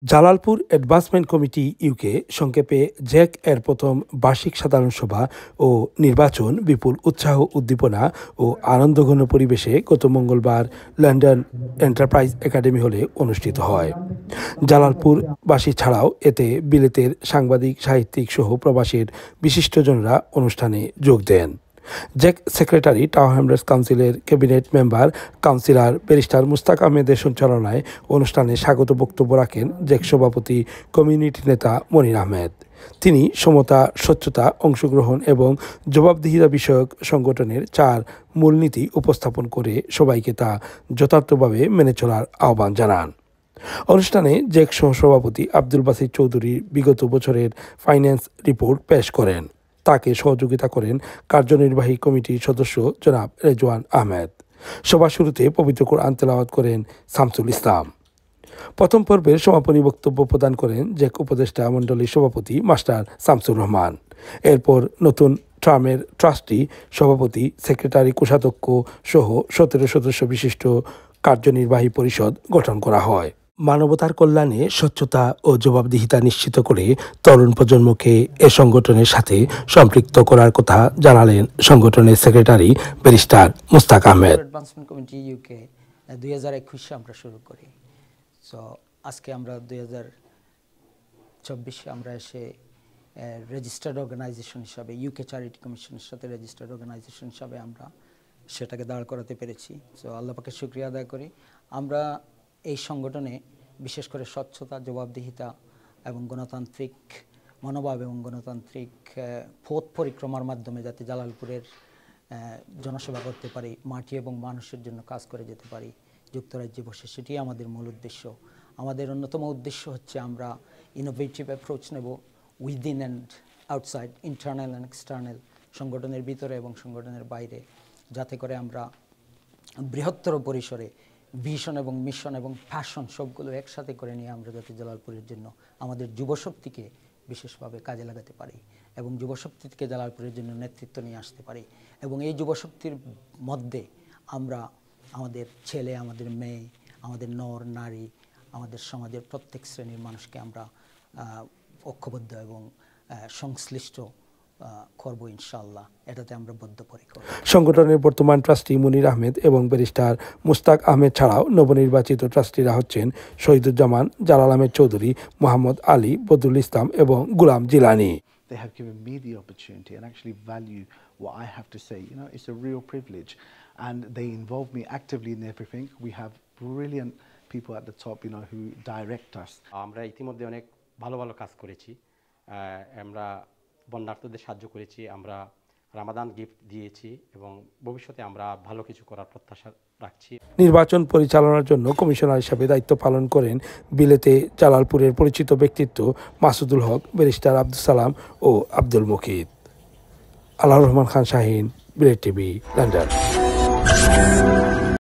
Jalalpur advancement committee UK সংক্ষেপে Jack এর প্রথম বার্ষিক সাধারণ সভা ও নির্বাচন বিপুল উৎসাহ উদ্দীপনা ও আনন্দঘন পরিবেশে গত মঙ্গলবার লন্ডন এন্টারপ্রাইজ একাডেমি হলে অনুষ্ঠিত হয়। জালালপুরবাসী ছাড়াও এতে বিলেতের সাংবাদিক, সাহিত্যিক সহ প্রবাসীর বিশিষ্টজনরা অনুষ্ঠানে যোগ দেন। জ্যাক সেক্রেটারি টাওয়ার হ্যামলেটস কাউন্সিলের cabinet member councillor barrister Mustaq আহমেদের সঞ্চালনায় অনুষ্ঠানে স্বাগত বক্তব্য রাখেন জ্যাক সভাপতি কমিউনিটি নেতা মনির আহমেদ। তিনি সমতা, স্বচ্ছতা, অংশগ্রহণ এবং জবাবদিহিতা বিষয়ক সংগঠনের 4 মূলনীতি উপস্থাপন করে সবাইকে তা যথার্থভাবে মেনে চলার আহ্বান জানান। অনুষ্ঠানে জ্যাক সহসভাপতি আব্দুল বাসিত চৌধুরী বিগত বছরের ফাইন্যান্স রিপোর্ট পেশ করেন। তাকে সহযোগিতা করেন কার্যনির্বাহী কমিটির সদস্য জনাব রেজওয়ান আহমেদ। সভা শুরুতে পবিত্র কোরআন তেলাওয়াত করেন শামসুল ইসলাম। প্রথম পর্বের সমাপনী বক্তব্য প্রদান করেন জ্যাক উপদেষ্টা মণ্ডলীর সভাপতি মাস্টার শামসুর রহমান। এরপর নতুন ট্রামের ট্রাস্টি, সভাপতি, সেক্রেটারি, কোষাধ্যক্ষ সহ 17 সদস্য বিশিষ্ট কার্যনির্বাহী পরিষদ গঠন করা হয়। মানবতার কল্যাণে স্বচ্ছতা ও জবাবদিহিতা নিশ্চিত করে তরুণ প্রজন্মকে এ সংগঠনের সাথে সম্পৃক্ত করার কথা জানালেন সংগঠনের secretary barrister Mustaq Ahmed. Advancement committee UK 2021 আমরা শুরু করি। সো আজকে আমরা 2024 আমরা এসে রেজিস্টার্ড অর্গানাইজেশন হিসাবে ইউকে চ্যারিটি কমিশনের সাথে রেজিস্টার্ড অর্গানাইজেশন হিসাবে আমরা সেটাকে দাঁড় করাতে পেরেছি। সো আল্লাহ পাকের শুকরিয়া আদায় করি। আমরা এই সংগঠনে বিশেষ করে স্বচ্ছতা, জবাবদিহিতা এবং গণতান্ত্রিক মনোভাব এবং গণতান্ত্রিক পথ পরিক্রমার মাধ্যমে যাতে জালালপুরের জনসেবা করতে পারি, মাটি এবং মানুষের জন্য কাজ করে যেতে পারি যুক্তরাজ্যে বসে, সেটি আমাদের মূল উদ্দেশ্য। আমাদের অন্যতম উদ্দেশ্য হচ্ছে আমরা ইনোভেটিভ অ্যাপ্রোচ নেব within and outside, internal and external, সংগঠনের ভিতরে এবং সংগঠনের বাইরে, যাতে করে আমরা বৃহত্তর পরিসরে ভিশন এবং মিশন এবং প্যাশন সবগুলো একসাথে করে নিয়ে আমরা যাতে জালালপুরের জন্য আমাদের যুবশক্তিকে বিশেষভাবে কাজে লাগাতে পারি এবং যুবশক্তি থেকে জালালপুরের জন্য নেতৃত্ব নিয়ে আসতে পারি এবং এই যুবশক্তির মধ্যে আমরা আমাদের ছেলে, আমাদের মেয়ে, আমাদের নর নারী, আমাদের সমাজের প্রত্যেক শ্রেণীর মানুষকে আমরা ঐক্যবদ্ধ এবং সংশ্লিষ্ট করব ইনশাআল্লাহ, এটাতে আমরা বদ্ধপরিকর। সংগঠনের বর্তমান ট্রাস্টি মনির আহমেদ এবং ব্যারিস্টার মুস্তাক আহমেদ ছাড়াও নবনির্বাচিত ট্রাস্টিরা হচ্ছেন শহীদুজ্জামান, জালাল আহমেদ চৌধুরী, মোহাম্মদ আলী, বদরুল ইসলাম এবং গুলাম Jilani. They have given me the opportunity and actually value what I have to say. You know, it's a real privilege, and they involve me actively in everything. We have brilliant people at the top, you know, who direct us. আমরা ইতিমধ্যে অনেক ভালো ভালো কাজ করেছি। আমরা বন্যার্থদের সাহায্য করেছি, আমরা রামাদান গিফট দিয়েছি এবং ভবিষ্যতে আমরা ভালো কিছু করার প্রত্যাশা রাখছি। নির্বাচন পরিচালনার জন্য কমিশনার হিসাবে দায়িত্ব পালন করেন বিলেতে জালালপুরের পরিচিত ব্যক্তিত্ব মাসুদুল হক, ব্যারিস্টার আব্দুল সালাম ও আব্দুল মুকিত। আল্লাহর রহমান খান শাহীন, বিলেত টিভি, লন্ডন।